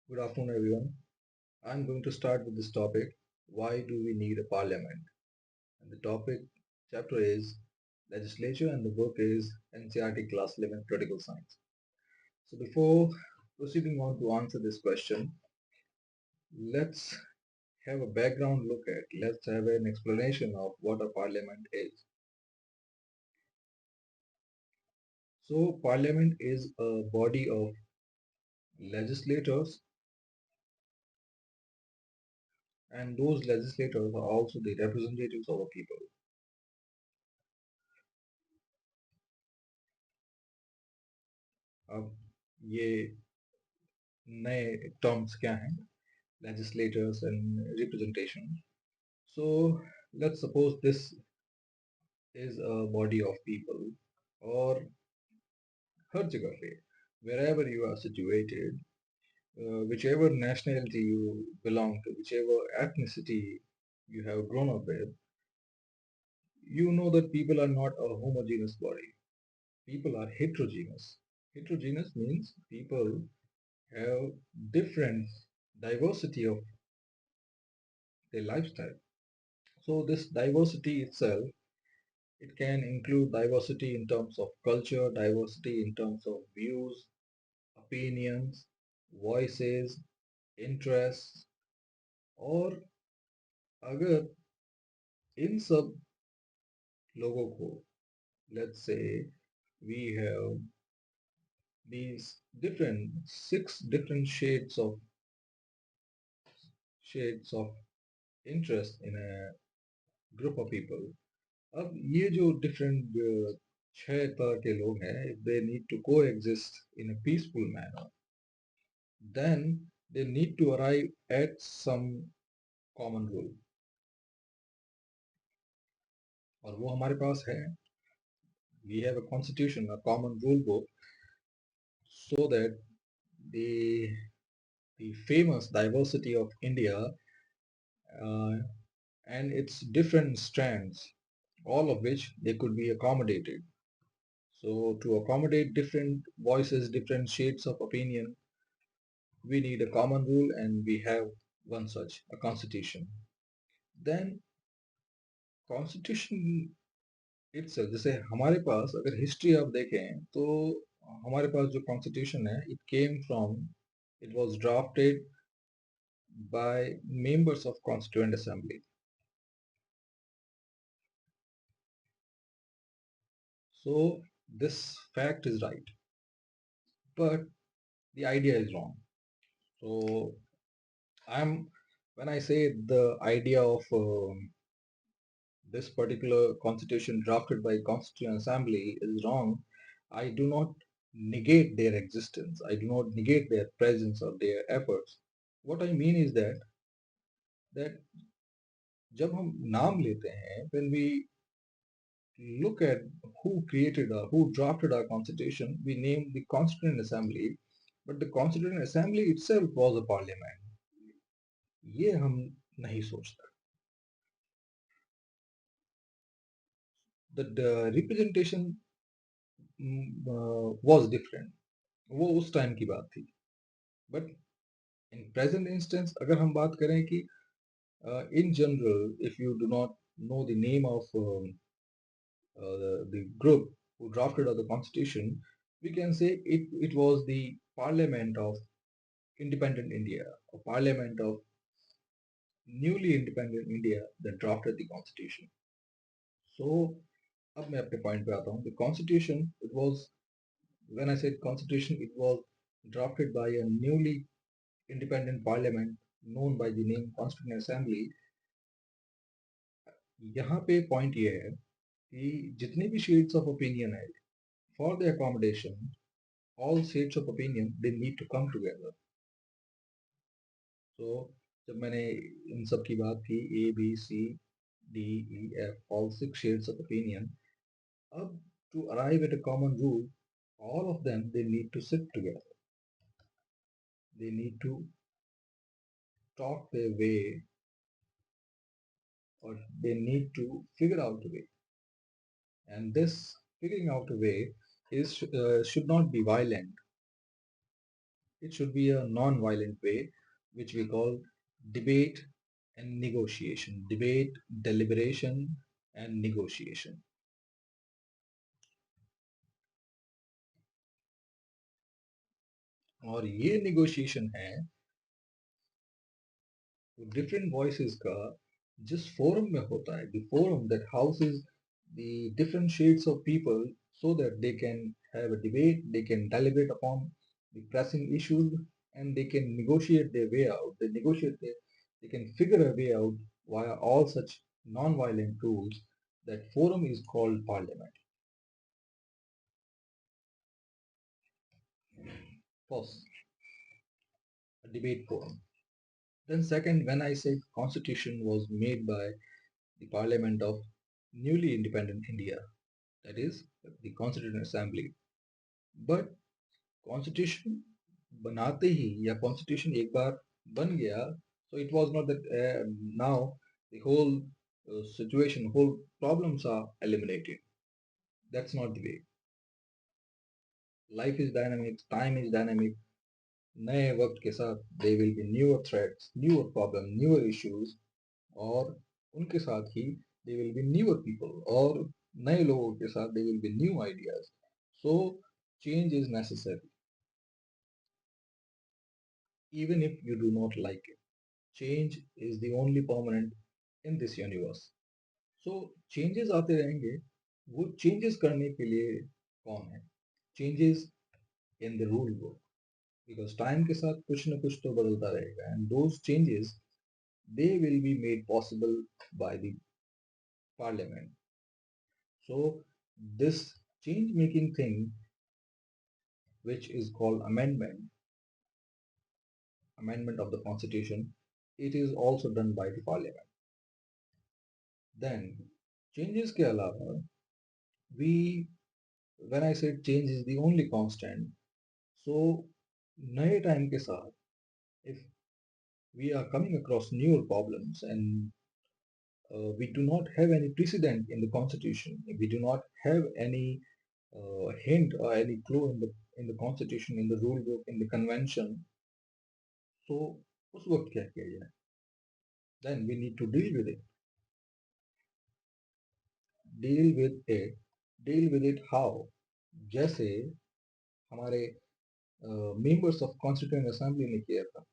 Good afternoon, everyone. I'm going to start with this topic: why do we need a parliament? And the topic chapter is Legislature, and the book is NCRT Class 11 Political Science. So, before proceeding on to answer this question, let's have a background look at, let's have an explanation of what a parliament is. So, parliament is a body of legislators, and those legislators are also the representatives of the people. अब ये नए terms क्या हैं? Legislators and representation. So let's suppose this is a body of people, or हर जगह पे, wherever you are situated, whichever nationality you belong to, whichever ethnicity you have grown up with, you know that people are not a homogeneous body. People are heterogeneous. Heterogeneous means people have different diversity of their lifestyle. So this diversity itself, it can include diversity in terms of culture, diversity in terms of views, opinions, voices, interests, और अगर इन सब लोगों को, let's say we have these different 6 different shades of interest in a group of people. अब ये जो different 6 तरह के लोग हैं, if they need to coexist in a peaceful manner, then they need to arrive at some common rule. और वो हमारे पास है. We have a constitution, a common rule book, so that the the famous diversity of India and its different strands, all of which they could be accommodated. So to accommodate different voices, different shades of opinion, we need a common rule, and we have one such, a constitution. Then constitution itself, जैसे हमारे पास अगर history आप देखें तो हमारे पास जो constitution है, it was drafted by members of Constituent Assembly. So this fact is right, but the idea is wrong. So when I say the idea of this particular constitution drafted by Constituent Assembly is wrong, I do not negate their existence. I do not negate their presence or their efforts. What I mean is that जब हम नाम लेते हैं, when we look at who drafted our constitution, we name the Constituent Assembly, but the Constituent Assembly itself was a parliament. ये हम नहीं सोचते. The representation was different. वो उस टाइम की बात थी. But in present instance, अगर हम बात करें कि in general, if you do not know the name of the group who drafted the constitution, we can say it was the Parliament of Independent India, or Parliament of newly independent India that drafted the constitution. So अब मैं अपने point पे आता हूँ. The constitution, when I said constitution, it was drafted by a newly independent parliament known by the name Constituent Assembly. यहाँ पे point ये है कि जितने भी shades of opinion है, for the accommodation, all shades of opinion, they need to come together. So जब मैंने इन सब की बात की, A, B, C, D, E, F, all 6 shades of opinion, अब to arrive at a common rule, all of them, they need to sit together. They need to talk their way, or they need to figure out a way. And this figuring out a way should not be violent. It should be a non-violent way, which we call debate and negotiation. Debate, deliberation and negotiation. और ये negotiation है different voices का जिस forum में होता है, the forum that houses the different shades of people so that they can have a debate, they can deliberate upon the pressing issues, and they can negotiate their way out. They can figure a way out via all such non-violent tools. That forum is called parliament. First, a debate forum. Then second, when I said constitution was made by the parliament of newly independent India, that is the Constituent Assembly. But constitution बनाते ही या constitution एक बार बन गया so it was not that now the whole situation, whole problems are eliminated. That's not the way. Life is dynamic, time is dynamic. नए वक्त के साथ there will be newer threats, newer problems, newer issues, और उनके साथ ही there will be newer people, और नए लोगों के साथ there will be new ideas. So change is necessary even if you do not like it. Change is the only permanent in this universe. So changes आते रहेंगे. वो changes करने के लिए कौन है? Changes in the rule book, because time के साथ कुछ न कुछ तो बदलता रहेगा, and those changes they will be made possible by the parliament. So this change making thing, which is called amendment of the constitution, it is also done by the parliament. Then changes के अलावा we, when I said change is the only constant, so नए time के साथ if we are coming across newer problems and we do not have any precedent in the constitution, we do not have any hint or any clue in the constitution, in the rule book, in the convention, so उस वक्त क्या किया जाए? Then we need to deal with it. Deal with it. Deal with it how? जैसे हमारे members of Constituent Assembly ने किया था,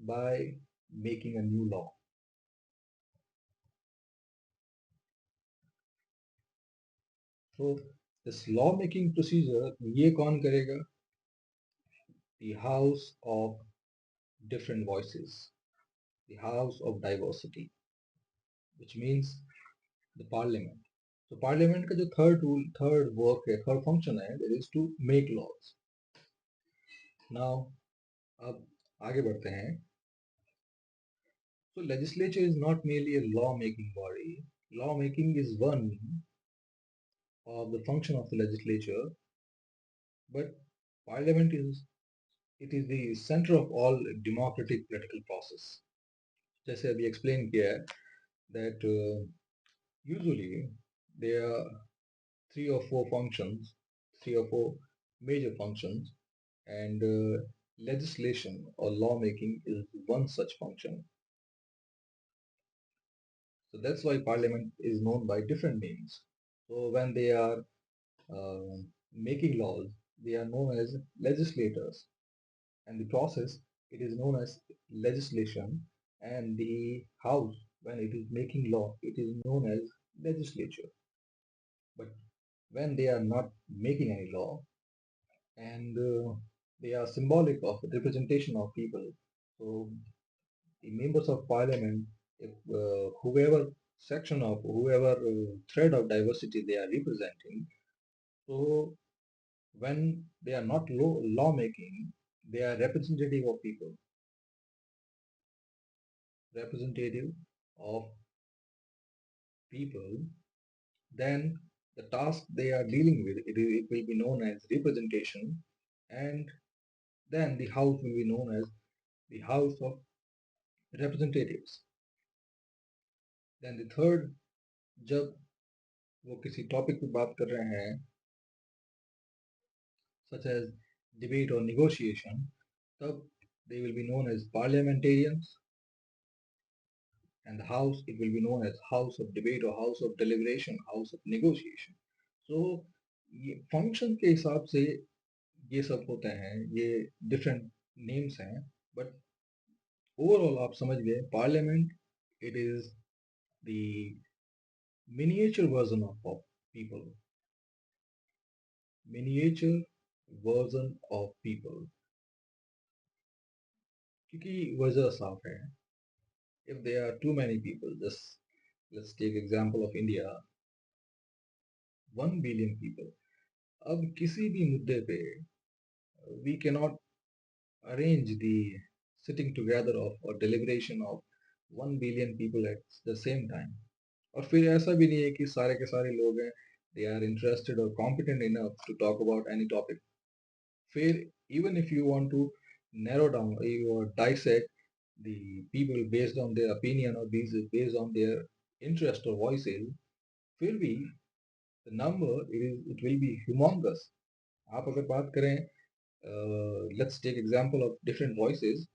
by making a new law. So this law making procedure ये कौन करेगा? The House of Different Voices, the House of Diversity, which means the Parliament. So Parliament का जो third work है, third function है, that is to make laws. Now अब आगे बढ़ते हैं. So legislature is not merely a law making body. Law making is one of the function of the legislature, but Parliament is the center of all democratic political process. जैसे अभी explain किया है that usually there are three or four functions, three or four major functions, and legislation or lawmaking is one such function. So that's why Parliament is known by different names. So when they are making laws, they are known as legislators, and the process, it is known as legislation, and the house, when it is making law, it is known as legislature. But when they are not making any law and they are symbolic of representation of people, so the members of parliament, if whoever section of whoever thread of diversity they are representing, so when they are not law making, they are representative of people, representative of people, then the task they are dealing with, it will be known as representation, and then the house will be known as the House of Representatives. Then the third, जब वो किसी topic पे बात कर रहे हैं such as debate or negotiation, तब they will be known as parliamentarians, and the house, it will be known as house of debate or house of deliberation, house of negotiation. So ये function के हिसाब से ये सब होते हैं, ये डिफरेंट नेम्स हैं, बट ओवरऑल आप समझ गए, parliament it is the miniature version of people, miniature version of people, क्योंकि वजह साफ है, if there are too many people, just let's take example of India, 1 billion people. अब किसी भी मुद्दे पे we cannot arrange the sitting together of or deliberation of 1 billion people at the same time. और फिर ऐसा भी नहीं है कि सारे के सारे लोग हैं, they are interested or competent enough to talk about any topic. फिर even if you want to narrow down or dissect the people based on their opinion or based on their interest or voices, फिर भी the number it will be humongous. आप अगर बात करें, let's take example of different voices.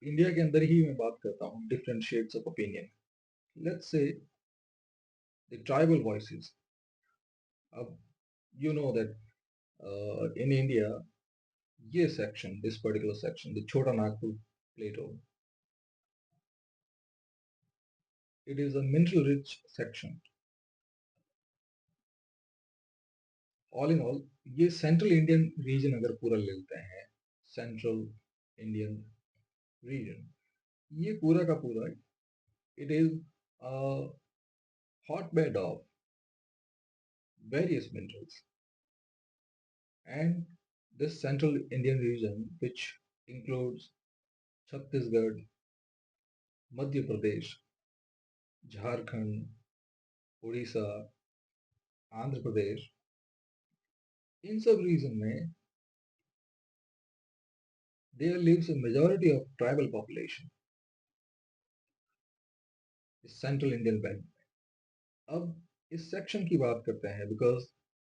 India के अंदर ही मैं बात करता हूँ different shades of opinion. Let's say the tribal voices. अब you know that in India, ये section, this particular section, the Chota Nagpur Plateau, it is a mineral rich section. All in all, ये Central Indian region अगर पूरा ले लेते हैं, Central Indian region, ये पूरा का पूरा, it is a hotbed of various minerals. And this Central Indian region, which includes Chhattisgarh, Madhya Pradesh, Jharkhand, Odisha, Andhra Pradesh, in सब region में there lives a majority of tribal population, इस Central Indian belt में. अब इस section की बात करते हैं because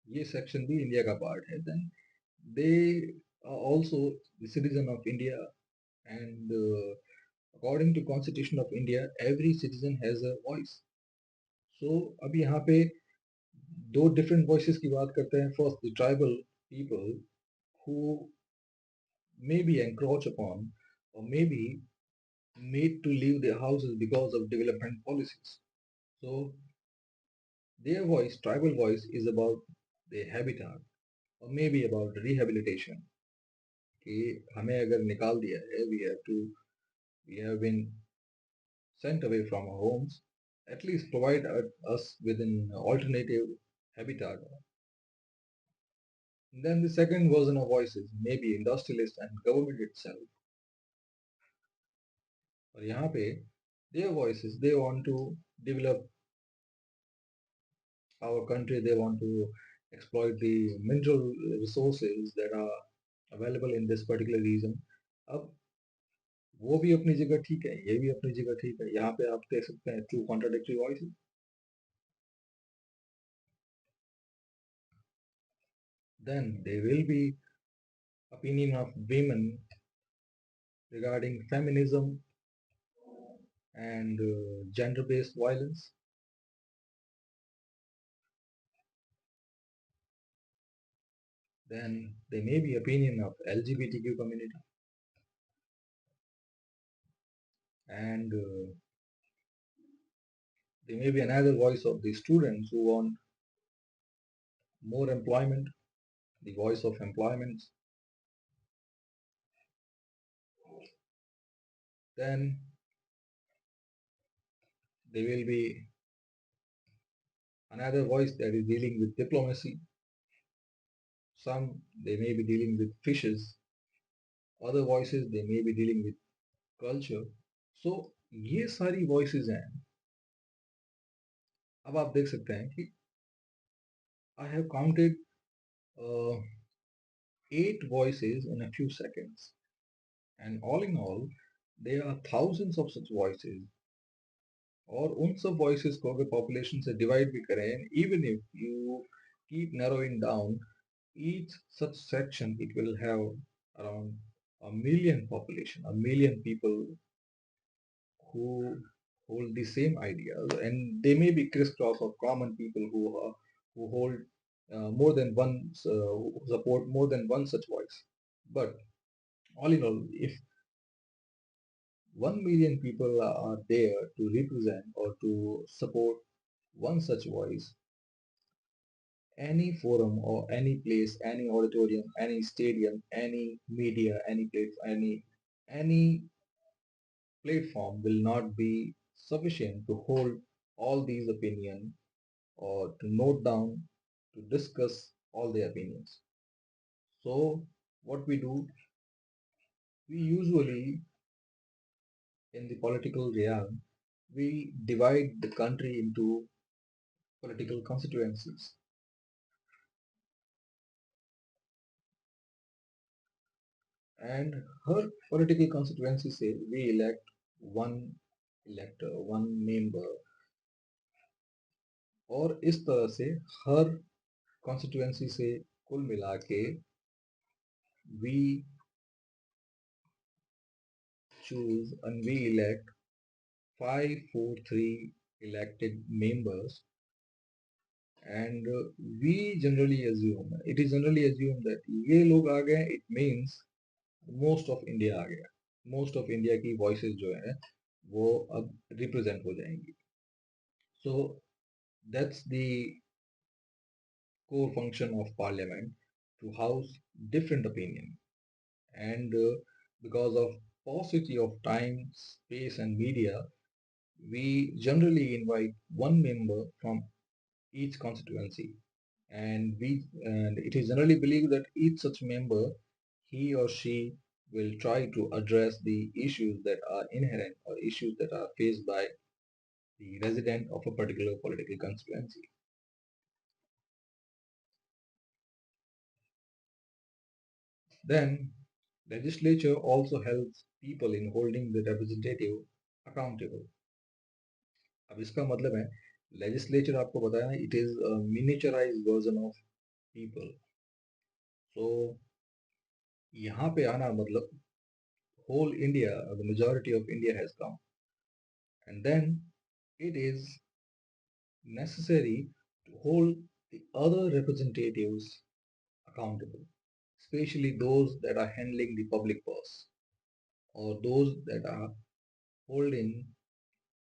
ये section भी इंडिया का part है. Then they are also the citizen of India, and according to Constitution of India, every citizen has a voice. So अब यहाँ पे दो different voices की बात करते हैं. First, the tribal people who may be encroached upon or maybe made to leave their houses because of development policies. So their voice, tribal voice, is about their habitat or maybe about rehabilitation. कि हमें अगर निकाल दिया है, we have been sent away from our homes, at least provide us with an alternative habitat. And then the second version of voices may be industrialist and government itself. और यहाँ पे their voices, they want to develop our country, they want to exploit the mineral resources that are available in this particular region. अब वो भी अपनी जगह ठीक है, ये भी अपनी जगह ठीक है. यहाँ पे आप देख सकते हैं two contradictory voices. Then there will be opinion of women regarding feminism and gender-based violence. Then there may be opinion of LGBTQ community, and there may be another voice of the students who want more employment, the voice of employment. Then there will be another voice that is dealing with diplomacy. Some they may be dealing with fishes, other voices they may be dealing with culture. So ये सारी voices हैं. अब आप देख सकते हैं कि I have counted 8 voices in a few seconds, and all in all there are thousands of such voices. और उन सब voices को अगर population से divide भी करें, even if you keep narrowing down each such section, it will have around a million population, a million people who hold the same ideas, and they may be crisscross of common people who hold more than one, who support more than one such voice. But all in all, if 1 million people are there to represent or to support one such voice, any forum or any place, any auditorium, any stadium, any media, any platform will not be sufficient to hold all these opinions or to note down, to discuss all the opinions. So what we do, we usually in the political realm, we divide the country into political constituencies. And her political constituency say we elect one elector, one member, और इस तरह से हर constituency से कुल मिला के we choose and we elect 543 elected members, and we generally assume, it is generally assumed that ये लोग आ गए, it means most of India आ गया, most of India की voices जो है वो अब represent हो जाएंगी. So that's the core function of parliament, to house different opinion. And because of paucity of time, space and media, we generally invite one member from each constituency, and it is generally believed that each such member, he or she will try to address the issues that are inherent or issues that are faced by the resident of a particular political constituency. Then legislature also helps people in holding the representative accountable. अब इसका मतलब है legislature आपको बताया ना, it is a miniaturized version of people. So यहाँ पे आना मतलब whole India, the majority of India has come, and then it is necessary to hold the other representatives accountable, especially those that are handling the public purse or those that are holding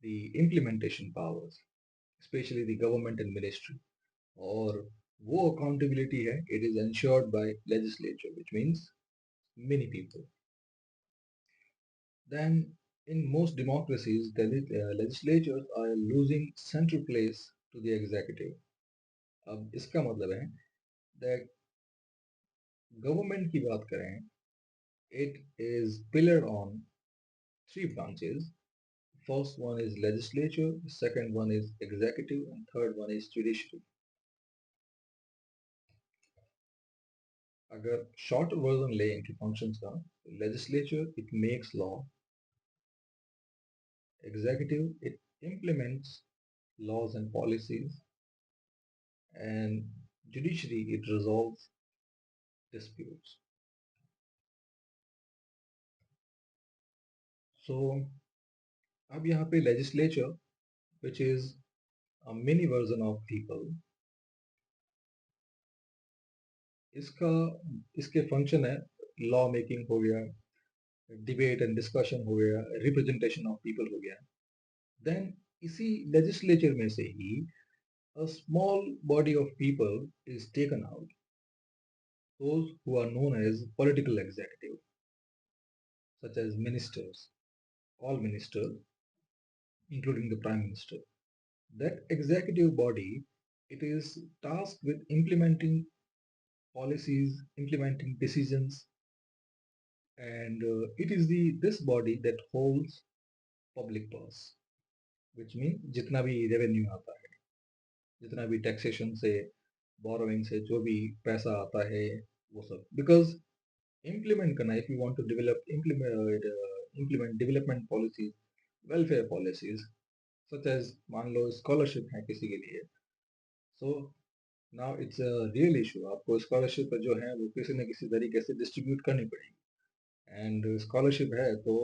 the implementation powers, especially the government and ministry. और वो accountability है, it is ensured by legislature, which means many people. Then in most democracies, the legislatures are losing central place to the executive. अब इसका मतलब है that government की बात करें, it is pillared on three branches. First one is legislature, second one is executive, and third one is judiciary. अगर short version ले इनके functions का, legislature it makes law, executive it implements laws and policies, and judiciary it resolves disputes. So अब यहाँ पे legislature, which is a mini version of people, इसका इसके function है लॉ मेकिंग हो गया, डिबेट एंड डिस्कशन हो गया, रिप्रेजेंटेशन ऑफ पीपल हो गया. देन इसी लेजिस्लेचर में से ही a small body of people is taken out, those who are known as political executive, such as ministers, all ministers, including the prime minister. That executive body, it is tasked with implementing policies, implementing decisions, and it is the this body that holds public purse, which means जितना भी revenue आता है, जितना भी taxation से, borrowing से जो भी पैसा आता है, वो सब, because implement करना, if you want to implement development policies, welfare policies, such as मान लो scholarship है किसी के लिए, so now it's a real issue, आपको scholarship जो है वो किसी न किसी तरीके से distribute करनी पड़ेगी. एंड स्कॉलरशिप है तो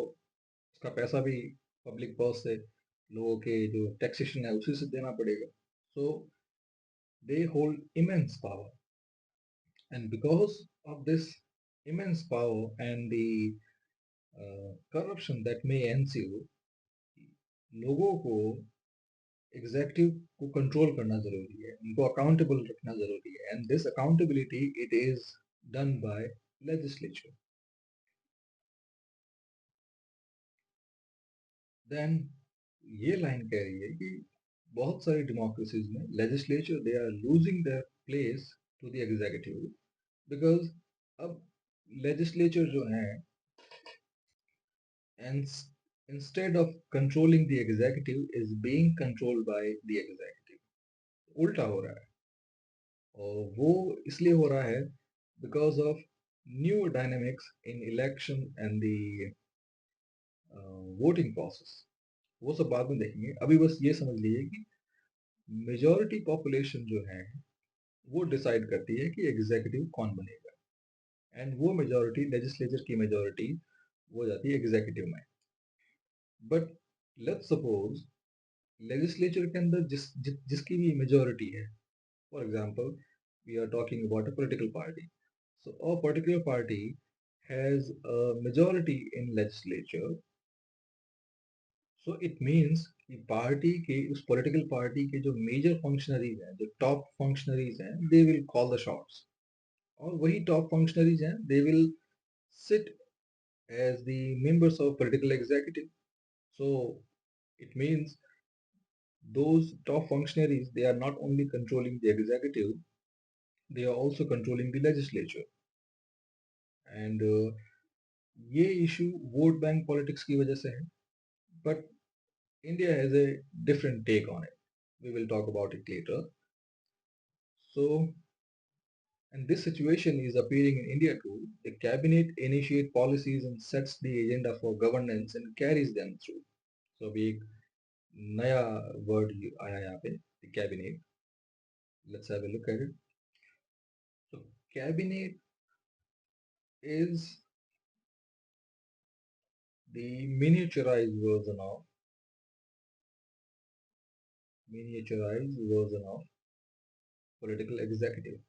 उसका पैसा भी पब्लिक पर्स से, लोगों के जो टैक्सेशन है उसी से देना पड़ेगा. So they hold immense power, and because of this immense power and the corruption that may ensue, लोगों को एग्जेक्टिव को कंट्रोल करना जरूरी है, उनको अकाउंटेबल रखना जरूरी है, and this accountability it is done by legislature. Then ये लाइन कह रही है कि बहुत सारी डेमोक्रेसीज में legislature they are losing their place to the executive, because अब लेजिस्लेचर जो है, and instead of controlling the executive is being controlled by the executive. उल्टा हो रहा है, और वो इसलिए हो रहा है because of new dynamics in election and the voting process. वो सब बाद में देखेंगे, अभी बस ये समझ लीजिए कि मेजॉरिटी पॉपुलेशन जो है वो डिसाइड करती है कि एग्जीक्यूटिव कौन बनेगा, एंड वो मेजॉरिटी लेजिस्लेचर की मेजॉरिटी वो जाती है एग्जीक्यूटिव में. बट लेट्स सपोज लेजिस्लेचर के अंदर जिसकी भी मेजॉरिटी है, for example we are talking about a political party, so a particular party has a majority in legislature, so it means कि पार्टी के उस पॉलिटिकल पार्टी के जो मेजर फंक्शनरीज हैं, जो टॉप फंक्शनरीज हैं, they will call the shots, और वही टॉप फंक्शनरीज हैं, they will sit as the members of political executive. So it means those top functionaries, they are not only controlling the executive, they are also controlling the legislature. And ये issue vote bank politics की वजह से है, but India has a different take on it. We will talk about it later. So, and this situation is appearing in India too. The cabinet initiate policies and sets the agenda for governance and carries them through. So अभी एक नया word आया यहाँ पे, the cabinet. Let's have a look at it. So cabinet is the miniaturized version of political executive.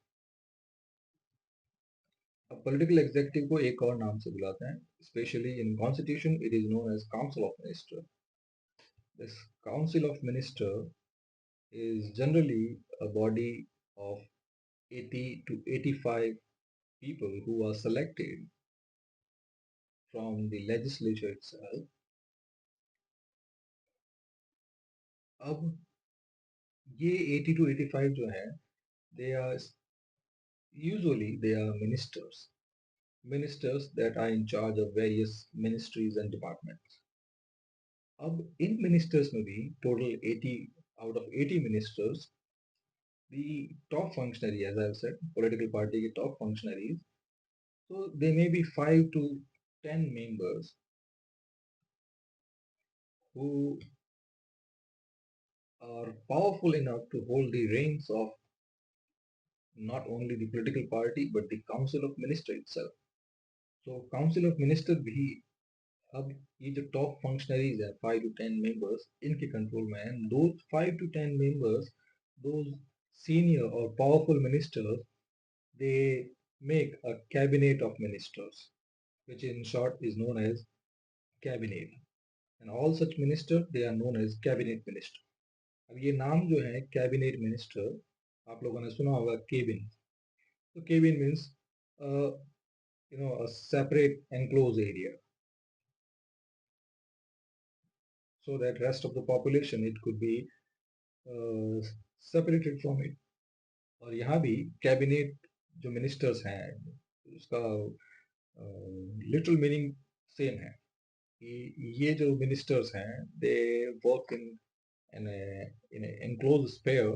अब political executive को एक और नाम से बुलाते हैं, especially in constitution it is known as council of minister. This council of minister is generally a body of 80 to 85 people who are selected from the legislature itself. अब ये 80 to 85 जो हैं, they are ministers that are in charge of various ministries and departments. अब इन ministers में भी total 80 out of 80 ministers, the top functionary, as I've said, political party के top functionaries, so there may be 5 to 10 members who are powerful enough to hold the reins of not only the political party but the council of minister itself. So council of minister भी अब ये जो top functionaries है 5 to 10 members, इनके control में है. दो 5 to 10 members, those senior or powerful ministers, they make a cabinet of ministers, which in short is known as cabinet, and all such ministers they are known as cabinet minister. अब ये नाम जो है cabinet minister, आप लोगों ने सुना होगा केबिन. तो cabin means a separate enclosed area, so that rest of the population it could be separated from it. और यहाँ भी कैबिनेट जो मिनिस्टर्स हैं उसका लिटरल मीनिंग सेम है कि ये जो मिनिस्टर्स हैं they work in enclose sphere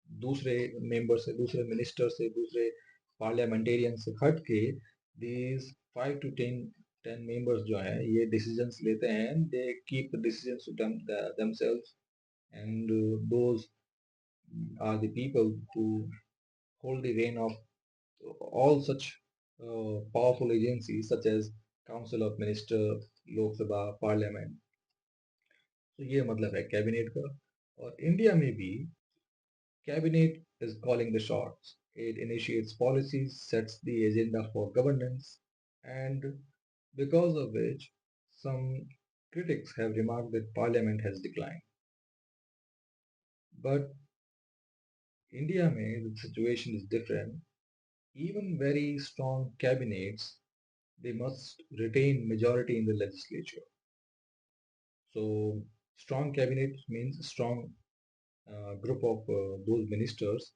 दूसरे मेंबर से, दूसरे मिनिस्टर से, दूसरे पार्लियामेंटेरियन से हट के दीज 5 to 10 मेंबर्स जो हैं ये डिसीजंस लेते हैं. They keep the decisions to themselves, and those are the people who hold the reign of all such powerful agencies such as Council of Minister, Lok Sabha, Parliament. तो ये मतलब है cabinet का. और इंडिया में भी cabinet is calling the shots. It initiates policies, sets the agenda for governance, and because of which some critics have remarked that parliament has declined. But India mein the situation is different. Even very strong cabinets, they must retain majority in the legislature. So strong cabinet means strong group of those ministers.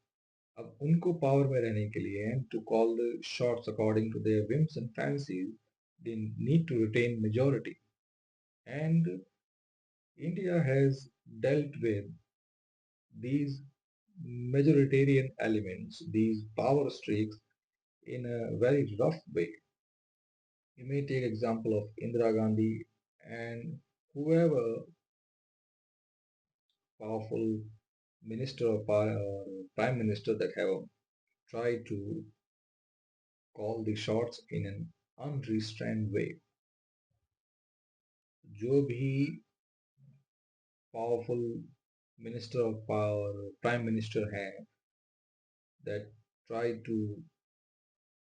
अब उनको power में रहने के लिए and to call the shots according to their whims and fancies, they need to retain majority. And India has dealt with these majoritarian elements, these power streaks in a very rough way. You may take example of Indira Gandhi and whoever powerful minister or prime minister that have tried to call the shots in an unrestrained way. जो भी powerful minister of power, prime minister हैं that try to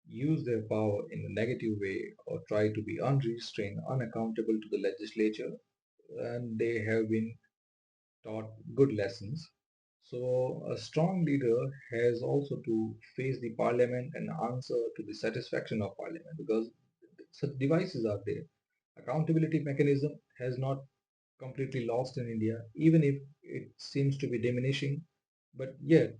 use their power in a negative way or try to be unrestrained, unaccountable to the legislature, and they have been taught good lessons. So a strong leader has also to face the parliament and answer to the satisfaction of parliament because such devices are there. Accountability mechanism has not completely lost in India, even if it seems to be diminishing. But yet,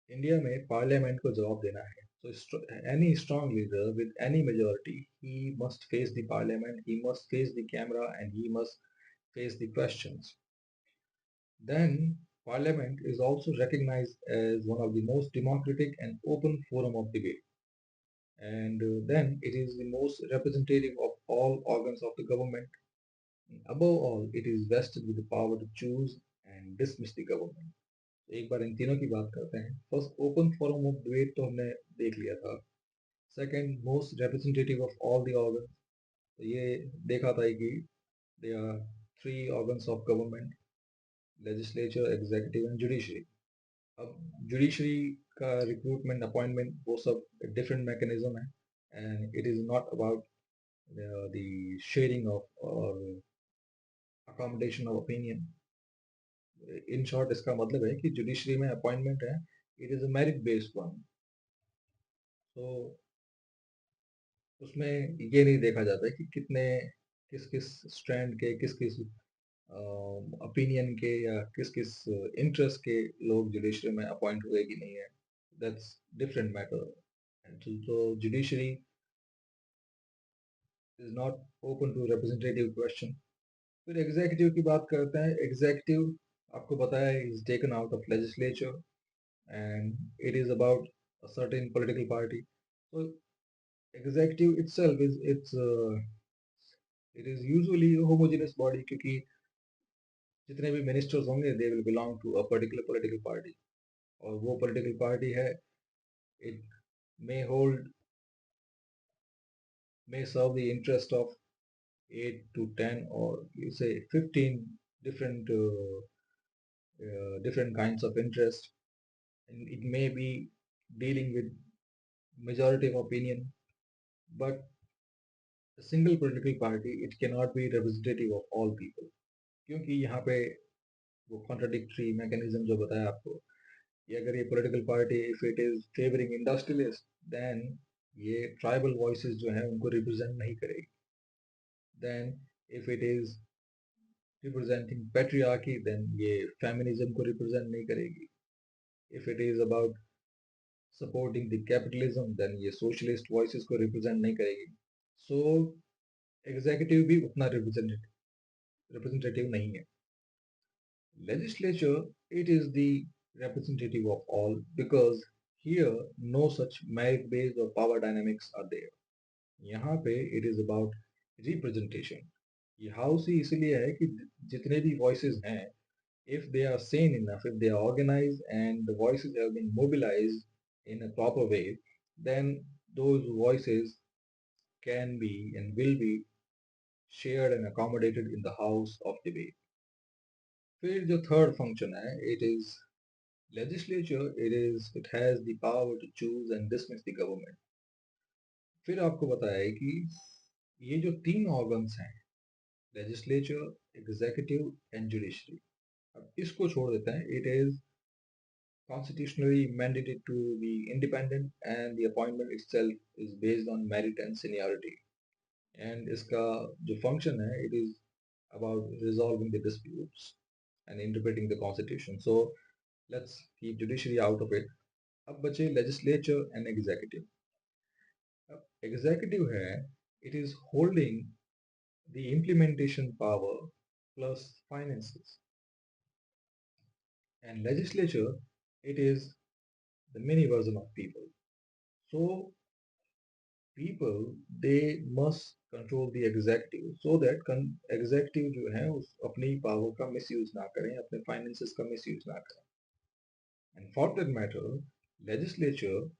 India में parliament को जवाब देना है. So any strong leader with any majority, he must face the parliament, he must face the camera, and he must face the questions. Then parliament is also recognized as one of the most democratic and open forum of debate. And then it is the most representative of all organs of the government. Above all, it is vested with the power to choose and dismiss the government. एक बार इन तीनों की बात करते हैं. First open forum of debate तो हमने देख लिया था. Second most representative of all the organ, तो ये देखा था कि they are three organs of government, legislature, executive and judiciary. अब जुडिशरी का रिक्रूटमेंट, अपॉइंटमेंट, वो सब डिफरेंट मैकेनिज्म है and it is not about the sharing of और accommodation of opinion. In short इसका मतलब है कि जुडिशरी में अपॉइंटमेंट है, it is a merit based one. तो उसमें ये नहीं देखा जाता है कि कितने किस किस स्ट्रैंड के, किस किस ओपिनियन के या किस किस इंटरेस्ट के लोग जुडिशरी में अपॉइंट हुए कि नहीं है. That's different matter. तो judiciary is not open to representative question. फिर एग्जीक्यूटिव की बात करते हैं. एग्जीक्यूटिव आपको पता है is taken out of legislature and it is about a certain political party. So executive itself is it is usually a homogeneous body क्योंकि जितने भी ministers होंगे they will belong to a particular political party, और वो political party है, it may hold, may serve the interest of 8 to 10 or you say 15 different different kinds of interest, and it may be dealing with majority of opinion, but a single political party it cannot be representative of all people. क्योंकि यहाँ पे वो contradictory mechanism जो बताया आपको, कि अगर ये political party if it is favoring industrialist then ये tribal voices जो हैं उनको represent नहीं करेगी. Then if it is representing patriarchy then ये feminism को represent नहीं करेगी. If it is about supporting the capitalism then ये socialist voices को represent नहीं करेगी. So executive भी उतना representative नहीं है. Legislature, it is the representative of all because here no such merit-based or power dynamics are there. यहाँ पे it is about representation. ये हाउस ही इसलिए है कि जितने भी voices हैं If they are sane enough, if they are organized and the voices have been mobilized in a proper way, then those voices can be and will be shared and accommodated in the house of debate. फिर जो third function है, it is legislature. It has the power to choose and dismiss the government. फिर आपको बताया है कि ये जो तीन organs हैं, legislature, executive and judiciary. अब इसको छोड़ देते हैं. It is constitutionally mandated to be independent and the appointment itself is based on merit and seniority. And इसका जो function है, it is about resolving the disputes and interpreting the constitution. So let's keep judiciary out of it. अब बचे legislature and executive. अब executive है, it is holding the implementation power plus finances. And legislature, it is the mini version of people. So people, they must control the executive so that executive जो है उस अपनी power का misuse ना करें, अपने finances का misuse ना करें. And for that matter, legislature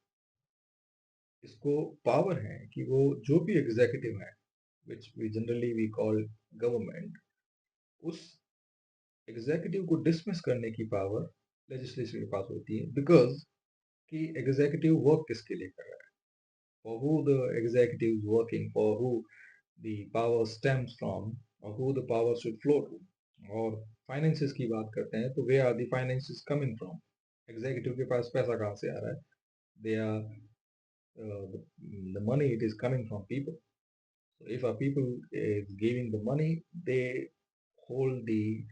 इसको power है कि वो जो भी executive है, which we generally we call government, उस executive को dismiss करने की power legislature के पास होती है, because कि executive work किसके लिए कर रहा है, for who the executive is working, for who the power stems from, or who the power should flow to. और finances की बात करते हैं तो where are the finances coming from? Executive के पास पैसा कहाँ से आ रहा है? They are the money, it is coming from people. So if a people is giving the money, they hold the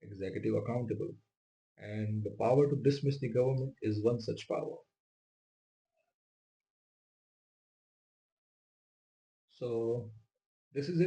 executive accountable, and the power to dismiss the government is one such power. So this is it.